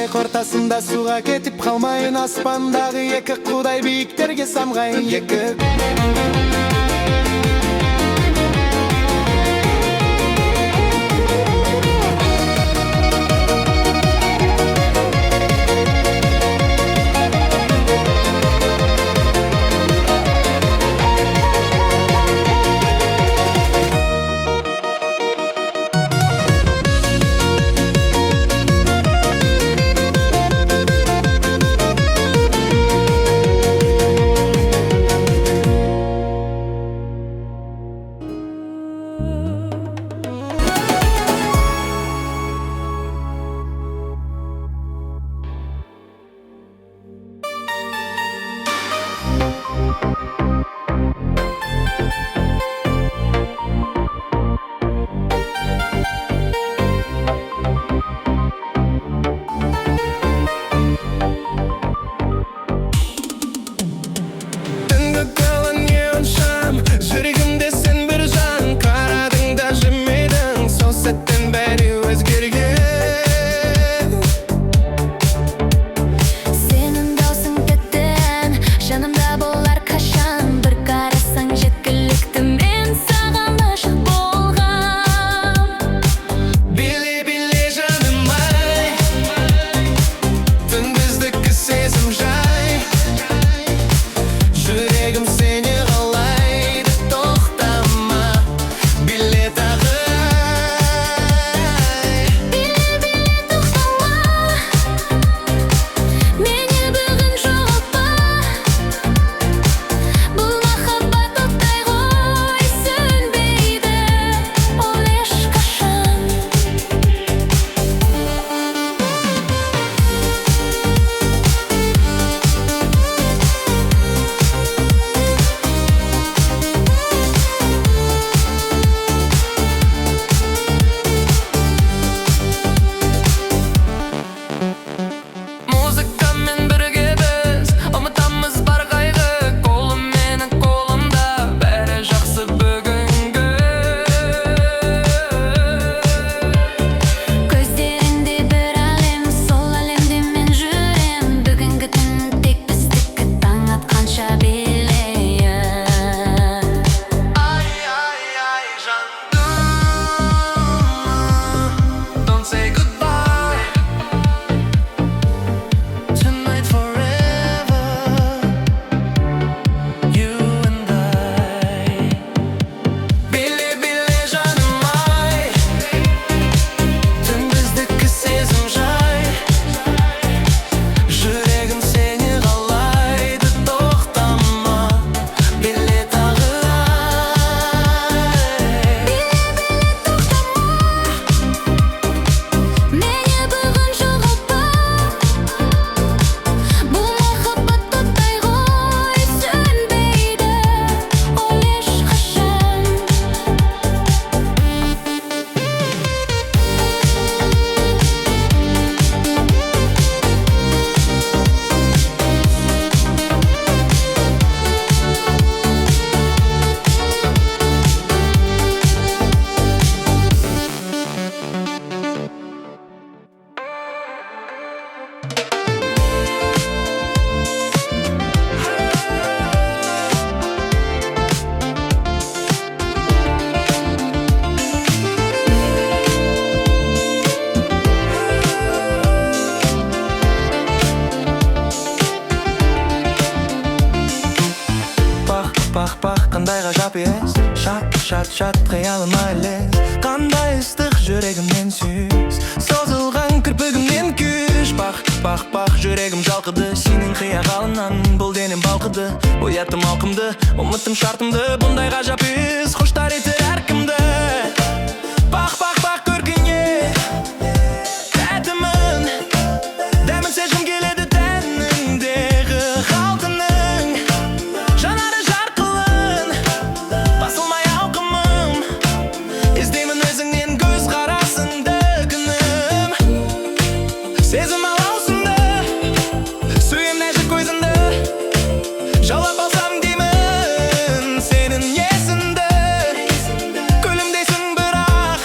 қайық ортасында суға кетіп қалмайын, аспандағы екі құдай биіктерге самғайын. Жүрегімде сен бір жан, қарадың да жымидің, сол сәттен бәрі өзгерген. Сенің даусың тәттім, жанымда болар қашан. Бір қарасаң жеткілікті, мен саған ғашық болғам. Биле жаным ай, күндіздікі сезім жай. Жүрегім сені қалайды, тоқтама, биле тағы. Биле тоқтама, мені бүгін жоғалтпа. Бұл махаббат оттай ғой, сөнбейді ол ешқашан. Музыкамен бірге біз ұмытамыз бар қайғы. Қолым менің қолымда, бәрі жақсы бүгінгі. Көздерінде бір әлем, сол әлемде мен жүрем. Бүгінгі түн тек біздікі, таң атқанша билейін. Ай, жандым, don't say goodbye. Tonight forever, you and I. Биле жаным ай, түн біздікі сезім жай. Жүрегім сені қалайды, тоқтама, биле тағы. Мені бүгін жоғалтпа. Бұл махаббат оттай ғой, сөнбейді ол ешқашан. Пах, қандай ғажап ес. Шат, қиялым айлес. Қандай ыстық жүрегімнен сүйіс, созылған кірпігімнен күш. Пах, жүрегім жалқыды сенің қияғалынан. Бұл денем балқыды, ояттым алқымды, ұмыттым шартымды. Бұндай ғажап ес құштар етер әркімді. Пах, көркіңе тәтімін, дәмін сезгім келеді тәніңдегі қалтының. Жанары жарқылын, басылмай алқымым, іздеймін өзіңнен көз қарасыңды күнім. Сезім алаусыңды, сүйем нәжік көзіңді, жаулап алсам деймін сенің есіңді. Күлімдейсің бірақ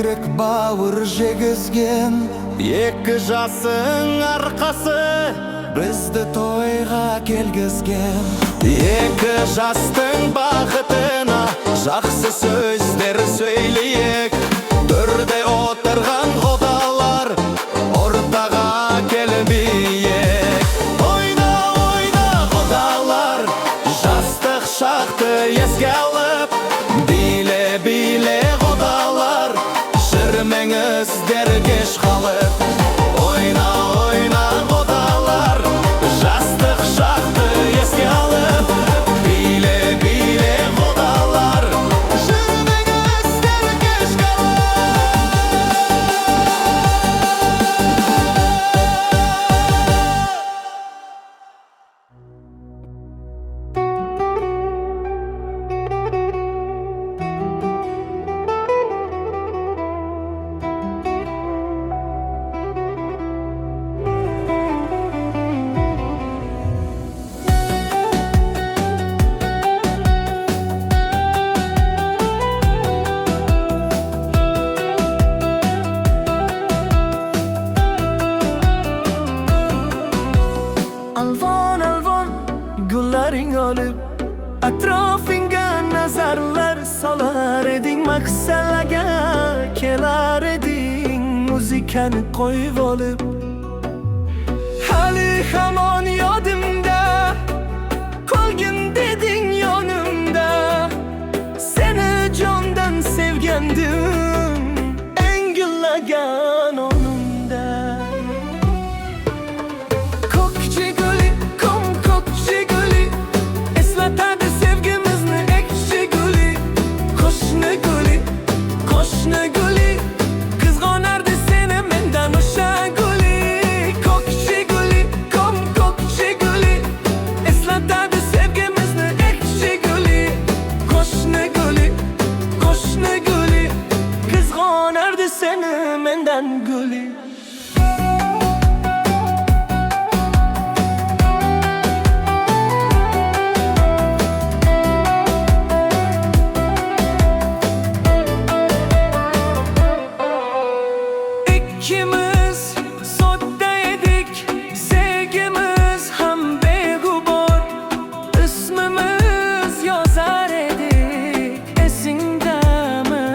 Yürek bağır jegizgen Екі жасың арқасы Бізді тойға келгізген Екі жастың бақытына Жақсы сөздер сөйлейік Төрде отырған құдалар Ортаға келмейік Ойна, ойна құдалар Жастық шақты еске алып Биле, биле құдалар Жүрмеңіздер кеш қалып Ойна, ойна құдалар Жастық шақты еске алып Биле, биле құдалар Жүрмеңіздер кеш қалып Alvon alvon gullaring olib Atrofingga nazarlar solar eding Maqsadga kelar eding Muzikani qo'yib olib Hali hamon yodimda Qolgin deding yonimda Seni jondan sevgandim Eng gullagan onimda Kokchi guli, kom kokchi guli Eslatadi sevgimizni ekchi guli Qo'shni guli, qo'shni guli Qizg'onardi seni mendan o'sha guli Kokchi guli, kom kokchi guli Eslatadi sevgimizni ekchi guli Qo'shni guli, qo'shni guli Qizg'onardi seni mendan guli İkimiz sodda edik Sevgimiz ham beg'ubor İsmimiz yozar edik Esingdami?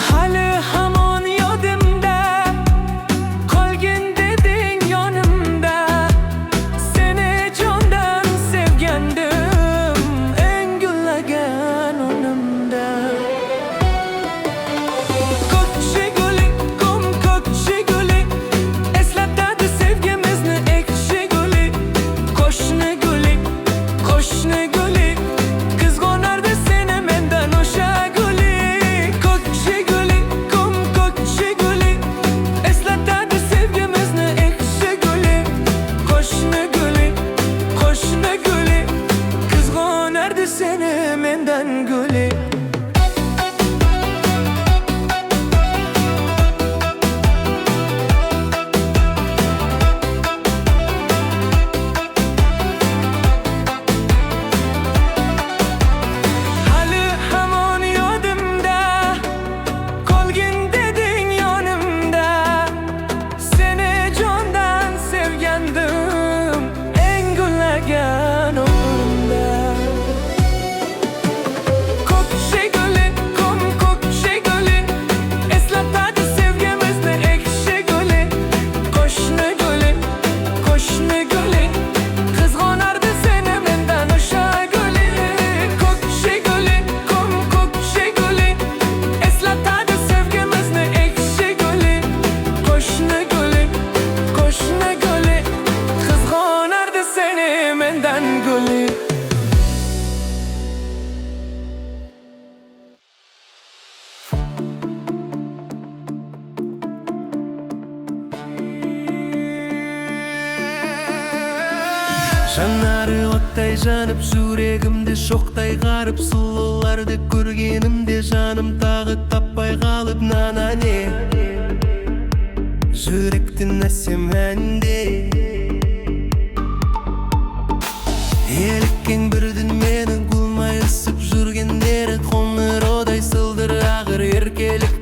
Hali hamon yodimda Qolgin deding yonimda Seni jondan sevgandim Eng gullagan onimda Kokchi guli, kom kokchi guli Eslatadi sevgimizni ekchi guli Qo'shni guli, qo'shni guli Qizg'onardi seni mendan o'sha guli Kokchi guli, kom kokchi guli Eslatadi sevgimizni ekchi guli Qo'shni guli, qo'shni guli Qizg'onardi seni mendan guli Hali hamon yodimda Qolgin deding yonimda Seni jondan sevgandim Eng gullagan onimda Kokchi guli, kom kokchi guli Eslatadi sevgimizni ekchi guli Qo'shni guli, qo'shni guli Qizg'onardi seni mendan o'sha guli Kokchi guli, kom kokchi guli Eslatadi sevgimizni ekchi guli Qo'shni guli, qo'shni guli Qizg'onardi seni mendan guli Жанары оттай жанып жүрегімде шоқтай қарып Сұлуларды көргенімде жаным тағы таппай қалып Нанане жүректің әсем әнінде Еліккен бірдің мені қылмай ысып жүргендері Қоңыр одай сылдыр ағыр еркелік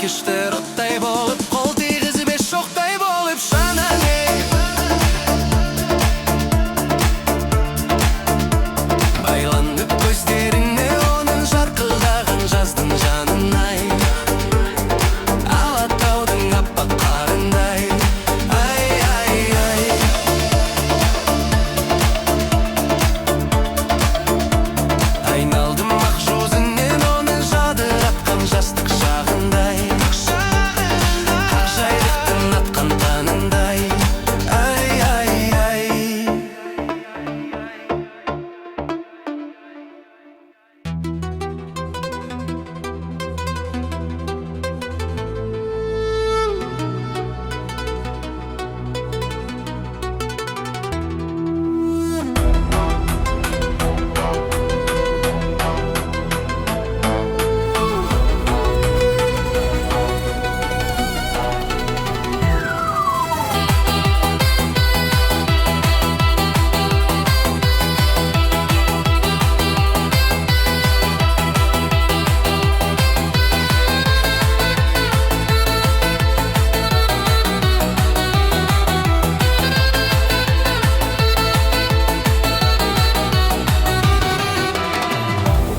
кештер оттай болып, қол тигізіп еш шоқтай болып шанаңе. Байланды көздеріне оның жарқылдаған жаздың жанынай, Алатаудың аппақ қарындай. Ай, ай, ай. Айналдым ақ жүзінен оны жадыратқан жастық шағындай, ақ жайдықтың атқан таңындай. Ай, ай, ай.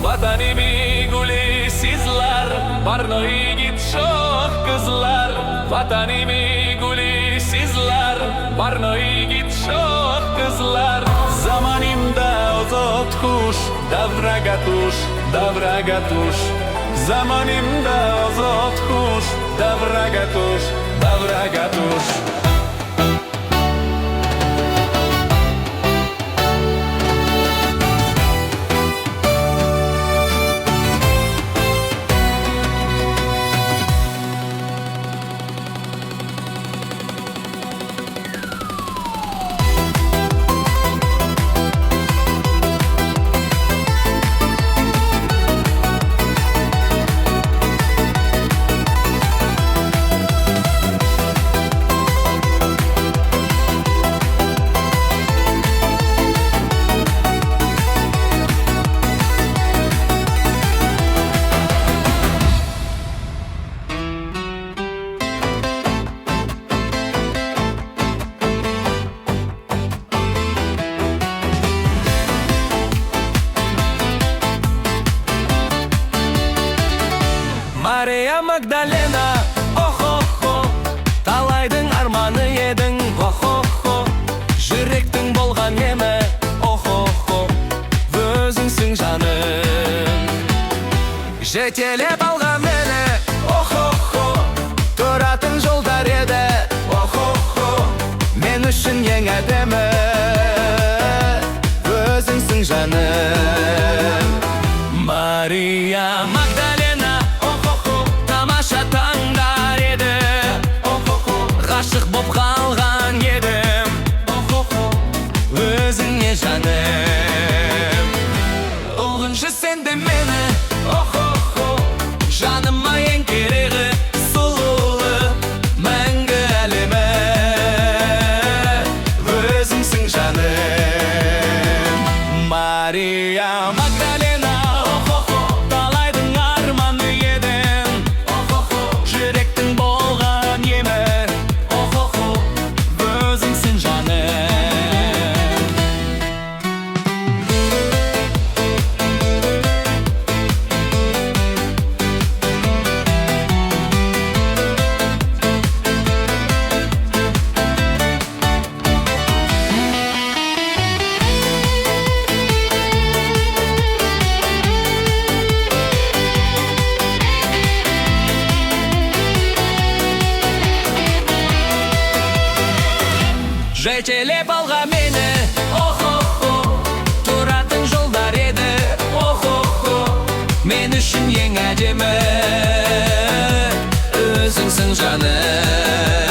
Vatanimi gülü sizler, barno yiğit çok kızlar. Vatanimi gülü sizler, barno yiğit çok kızlar. Zamanimda ozot kuş, davragatuş, davragatuş. Zamanimda ozot kuş, davragatuş, davragatuş. Мария Магдалена, охо-хо, талайдың арманы едің, охо-хо. Жүректің болған емі, охо-хо, өзіңсің жаным. Жетелеп алған мені, охо-хо, тұратын жолдар еді, охо-хо. Мен үшін ең әдемі, өзіңсің жаным. Мария Магдалена, тамаша таңдар еді, ғашық боп қалған едім, өзіңе жаным. Ұлғыншы сен де мені, жаныма ең керегі, сұлулы мәңгі әлемі, өзіңсің жаным. Мария Магдалена, талайдың арманы едің, жүректің болған емі, өзіңсің жаным. Жетелеп алға мені, охо-хо, тұратын жолдар еді, охо-хо. Мен үшін ең әдемі, өзіңсің жаным.